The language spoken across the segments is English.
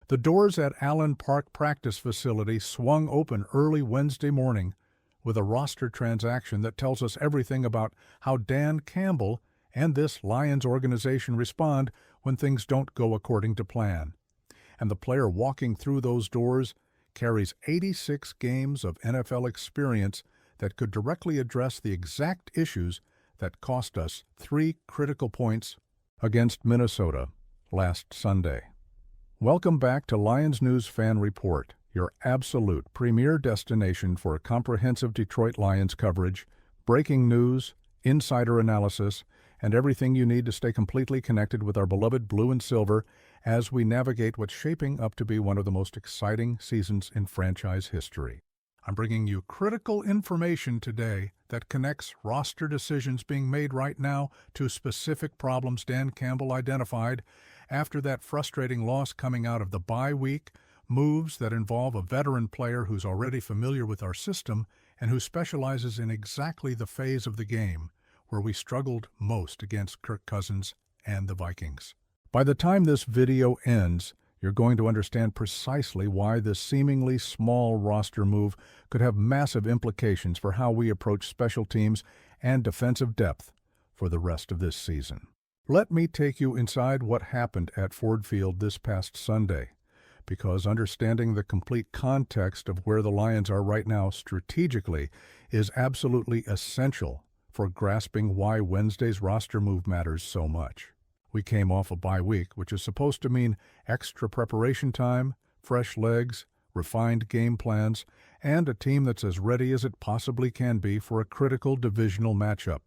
The doors at Allen Park practice facility swung open early Wednesday morning with a roster transaction that tells us everything about how Dan Campbell and this Lions organization respond when things don't go according to plan. And the player walking through those doors carries 86 games of NFL experience that could directly address the exact issues that cost us 3 critical points against Minnesota last Sunday. Welcome back to Lions News Fan Report, your absolute premier destination for comprehensive Detroit Lions coverage, breaking news, insider analysis, and everything you need to stay completely connected with our beloved blue and silver as we navigate what's shaping up to be one of the most exciting seasons in franchise history. I'm bringing you critical information today that connects roster decisions being made right now to specific problems Dan Campbell identified after that frustrating loss coming out of the bye week, moves that involve a veteran player who's already familiar with our system and who specializes in exactly the phase of the game where we struggled most against Kirk Cousins and the Vikings. By the time this video ends, you're going to understand precisely why this seemingly small roster move could have massive implications for how we approach special teams and defensive depth for the rest of this season. Let me take you inside what happened at Ford Field this past Sunday, because understanding the complete context of where the Lions are right now strategically is absolutely essential for grasping why Wednesday's roster move matters so much. We came off a bye week, which is supposed to mean extra preparation time, fresh legs, refined game plans, and a team that's as ready as it possibly can be for a critical divisional matchup.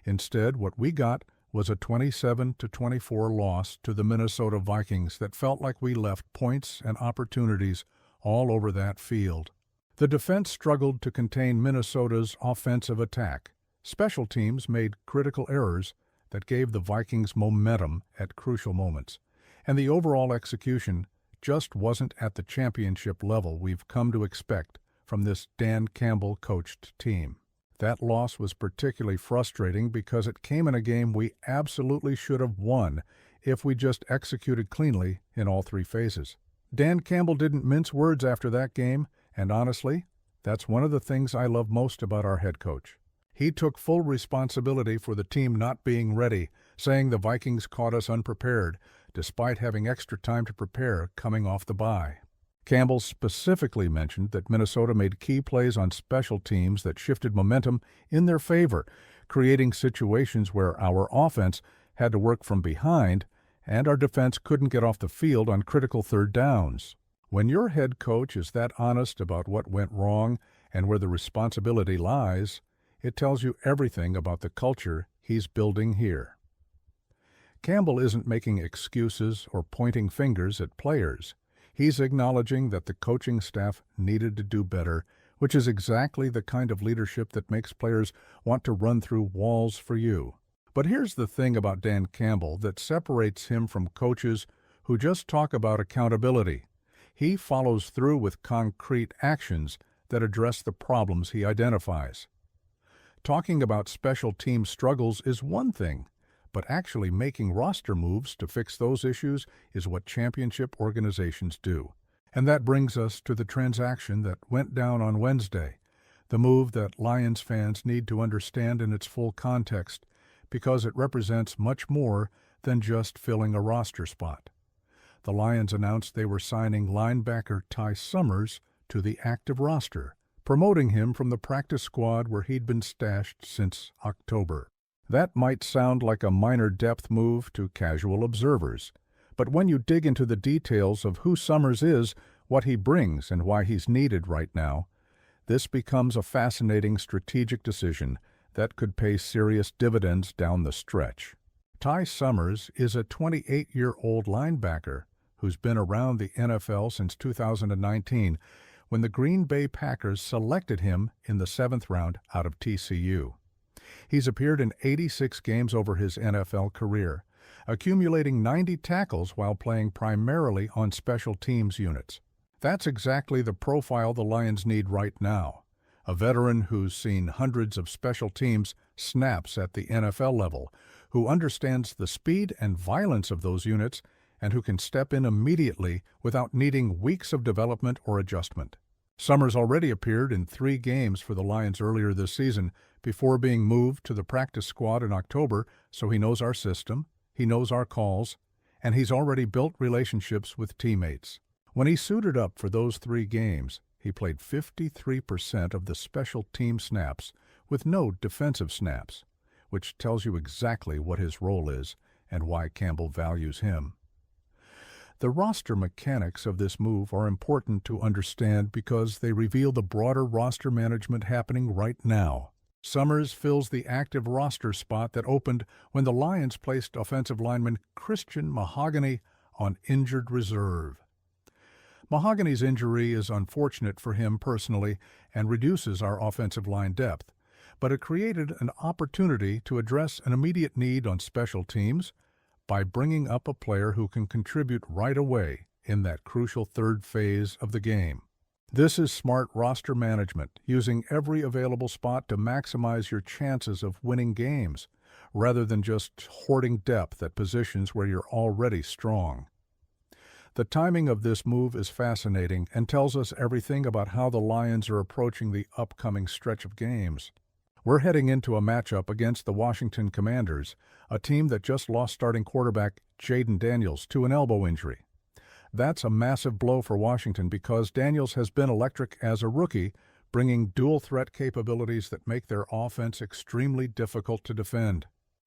Instead, what we got was a 27-24 loss to the Minnesota Vikings that felt like we left points and opportunities all over that field. The defense struggled to contain Minnesota's offensive attack. Special teams made critical errors that gave the Vikings momentum at crucial moments, and the overall execution just wasn't at the championship level we've come to expect from this Dan Campbell-coached team. That loss was particularly frustrating because it came in a game we absolutely should have won if we just executed cleanly in all 3 phases. Dan Campbell didn't mince words after that game, and honestly, that's one of the things I love most about our head coach. He took full responsibility for the team not being ready, saying the Vikings caught us unprepared, despite having extra time to prepare coming off the bye. Campbell specifically mentioned that Minnesota made key plays on special teams that shifted momentum in their favor, creating situations where our offense had to work from behind and our defense couldn't get off the field on critical third downs. When your head coach is that honest about what went wrong and where the responsibility lies, it tells you everything about the culture he's building here. Campbell isn't making excuses or pointing fingers at players. He's acknowledging that the coaching staff needed to do better, which is exactly the kind of leadership that makes players want to run through walls for you. But here's the thing about Dan Campbell that separates him from coaches who just talk about accountability. He follows through with concrete actions that address the problems he identifies. Talking about special team struggles is one thing, but actually making roster moves to fix those issues is what championship organizations do. And that brings us to the transaction that went down on Wednesday, the move that Lions fans need to understand in its full context, because it represents much more than just filling a roster spot. The Lions announced they were signing linebacker Tai Summers to the active roster, promoting him from the practice squad where he'd been stashed since October. That might sound like a minor depth move to casual observers, but when you dig into the details of who Summers is, what he brings, and why he's needed right now, this becomes a fascinating strategic decision that could pay serious dividends down the stretch. Tai Summers is a 28-year-old linebacker who's been around the NFL since 2019, when the Green Bay Packers selected him in the 7th round out of TCU. He's appeared in 86 games over his NFL career, accumulating 90 tackles while playing primarily on special teams units. That's exactly the profile the Lions need right now, a veteran who's seen hundreds of special teams snaps at the NFL level, who understands the speed and violence of those units and who can step in immediately without needing weeks of development or adjustment. Summers already appeared in 3 games for the Lions earlier this season before being moved to the practice squad in October, so he knows our system, he knows our calls, and he's already built relationships with teammates. When he suited up for those 3 games, he played 53% of the special team snaps with no defensive snaps, which tells you exactly what his role is and why Campbell values him. The roster mechanics of this move are important to understand because they reveal the broader roster management happening right now. Summers fills the active roster spot that opened when the Lions placed offensive lineman Christian Mahogany on injured reserve. Mahogany's injury is unfortunate for him personally and reduces our offensive line depth, but it created an opportunity to address an immediate need on special teams by bringing up a player who can contribute right away in that crucial third phase of the game. This is smart roster management, using every available spot to maximize your chances of winning games, rather than just hoarding depth at positions where you're already strong. The timing of this move is fascinating and tells us everything about how the Lions are approaching the upcoming stretch of games. We're heading into a matchup against the Washington Commanders, a team that just lost starting quarterback Jaden Daniels to an elbow injury. That's a massive blow for Washington because Daniels has been electric as a rookie, bringing dual-threat capabilities that make their offense extremely difficult to defend.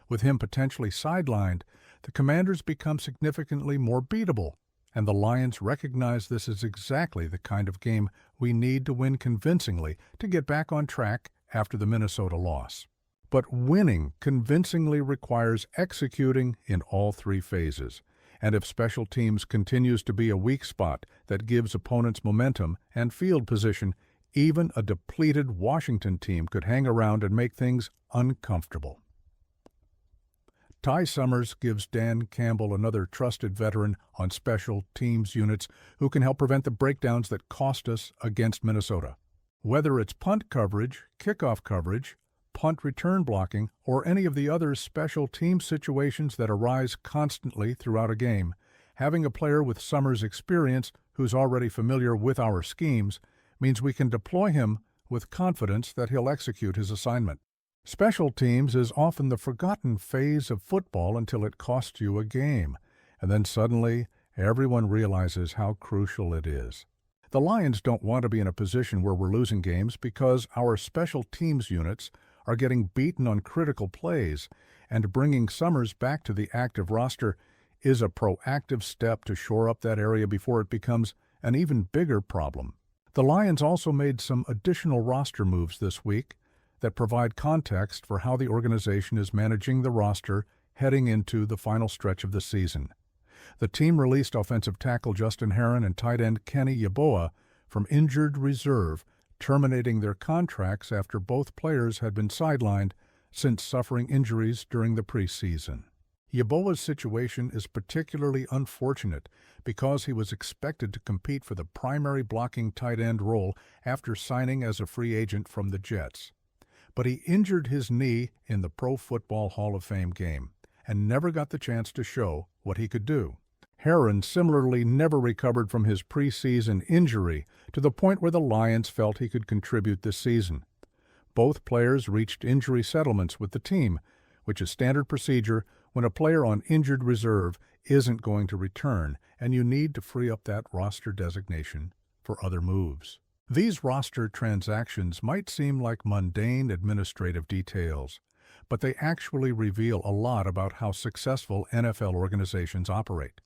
With him potentially sidelined, the Commanders become significantly more beatable, and the Lions recognize this is exactly the kind of game we need to win convincingly to get back on track after the Minnesota loss. But winning convincingly requires executing in all 3 phases, and if special teams continues to be a weak spot that gives opponents momentum and field position, even a depleted Washington team could hang around and make things uncomfortable. Tai Summers gives Dan Campbell another trusted veteran on special teams units who can help prevent the breakdowns that cost us against Minnesota. Whether it's punt coverage, kickoff coverage, punt return blocking, or any of the other special team situations that arise constantly throughout a game, having a player with Summers' experience who's already familiar with our schemes means we can deploy him with confidence that he'll execute his assignment. Special teams is often the forgotten phase of football until it costs you a game, and then suddenly everyone realizes how crucial it is. The Lions don't want to be in a position where we're losing games because our special teams units are getting beaten on critical plays, and bringing Summers back to the active roster is a proactive step to shore up that area before it becomes an even bigger problem. The Lions also made some additional roster moves this week that provide context for how the organization is managing the roster heading into the final stretch of the season. The team released offensive tackle Justin Herron and tight end Kenny Yeboah from injured reserve, terminating their contracts after both players had been sidelined since suffering injuries during the preseason. Yeboah's situation is particularly unfortunate because he was expected to compete for the primary blocking tight end role after signing as a free agent from the Jets. But he injured his knee in the Pro Football Hall of Fame game and never got the chance to show what he could do. Herron similarly never recovered from his preseason injury to the point where the Lions felt he could contribute this season. Both players reached injury settlements with the team, which is standard procedure when a player on injured reserve isn't going to return and you need to free up that roster designation for other moves. These roster transactions might seem like mundane administrative details, but they actually reveal a lot about how successful NFL organizations operate.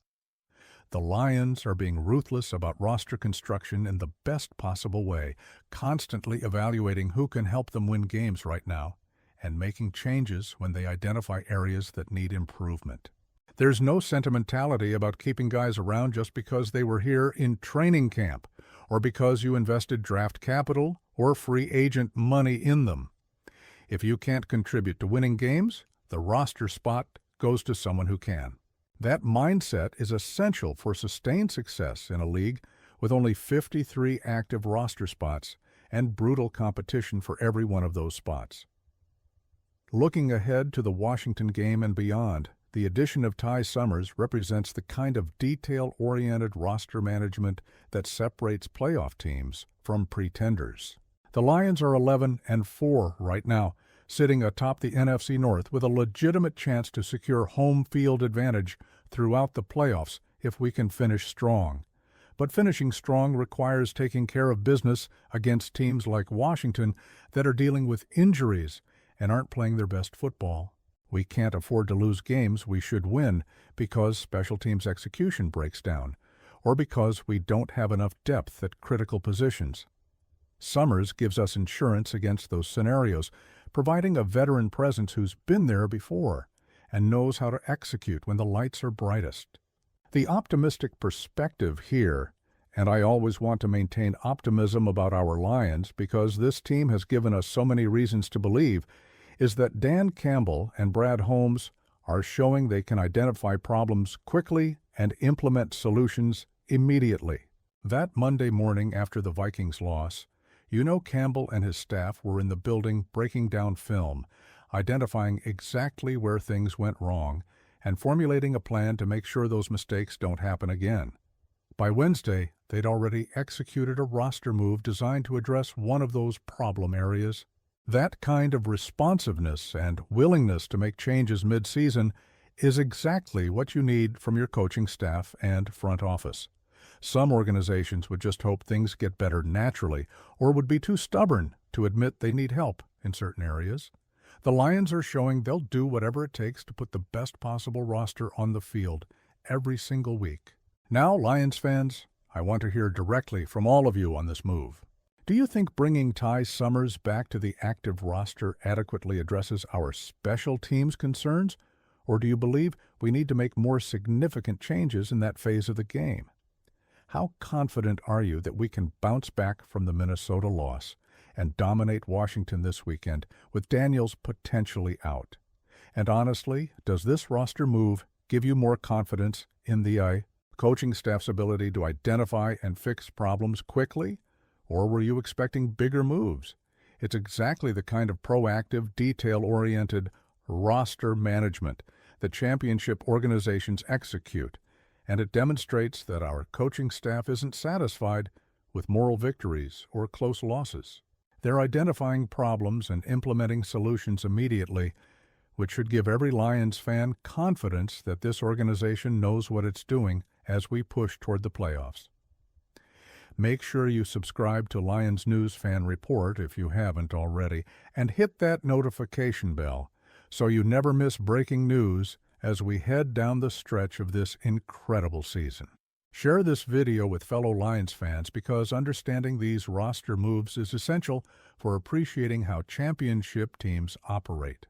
The Lions are being ruthless about roster construction in the best possible way, constantly evaluating who can help them win games right now, and making changes when they identify areas that need improvement. There's no sentimentality about keeping guys around just because they were here in training camp, or because you invested draft capital or free agent money in them. If you can't contribute to winning games, the roster spot goes to someone who can. That mindset is essential for sustained success in a league with only 53 active roster spots and brutal competition for every one of those spots. Looking ahead to the Washington game and beyond, The addition of Tai Summers represents the kind of detail-oriented roster management that separates playoff teams from pretenders. The Lions are 11-4 right now, sitting atop the NFC North with a legitimate chance to secure home field advantage throughout the playoffs if we can finish strong. But finishing strong requires taking care of business against teams like Washington that are dealing with injuries and aren't playing their best football. We can't afford to lose games we should win because special teams execution breaks down, or because we don't have enough depth at critical positions. Summers gives us insurance against those scenarios, providing a veteran presence who's been there before and knows how to execute when the lights are brightest. The optimistic perspective here, and I always want to maintain optimism about our Lions because this team has given us so many reasons to believe, is that Dan Campbell and Brad Holmes are showing they can identify problems quickly and implement solutions immediately. That Monday morning after the Vikings loss, Campbell and his staff were in the building breaking down film, identifying exactly where things went wrong, and formulating a plan to make sure those mistakes don't happen again. By Wednesday, they'd already executed a roster move designed to address one of those problem areas. That kind of responsiveness and willingness to make changes mid-season is exactly what you need from your coaching staff and front office. Some organizations would just hope things get better naturally or would be too stubborn to admit they need help in certain areas. The Lions are showing they'll do whatever it takes to put the best possible roster on the field every single week. Now, Lions fans, I want to hear directly from all of you on this move. Do you think bringing Tai Summers back to the active roster adequately addresses our special teams concerns, or do you believe we need to make more significant changes in that phase of the game? How confident are you that we can bounce back from the Minnesota loss and dominate Washington this weekend with Daniels potentially out? And honestly, does this roster move give you more confidence in the coaching staff's ability to identify and fix problems quickly? Or were you expecting bigger moves? It's exactly the kind of proactive, detail-oriented roster management that championship organizations execute, and it demonstrates that our coaching staff isn't satisfied with moral victories or close losses. They're identifying problems and implementing solutions immediately, which should give every Lions fan confidence that this organization knows what it's doing as we push toward the playoffs. Make sure you subscribe to Lions News Fan Report if you haven't already, and hit that notification bell so you never miss breaking news as we head down the stretch of this incredible season. Share this video with fellow Lions fans because understanding these roster moves is essential for appreciating how championship teams operate.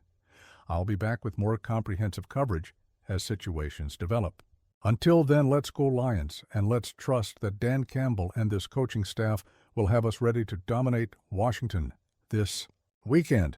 I'll be back with more comprehensive coverage as situations develop. Until then, let's go Lions, and let's trust that Dan Campbell and this coaching staff will have us ready to dominate Washington this weekend.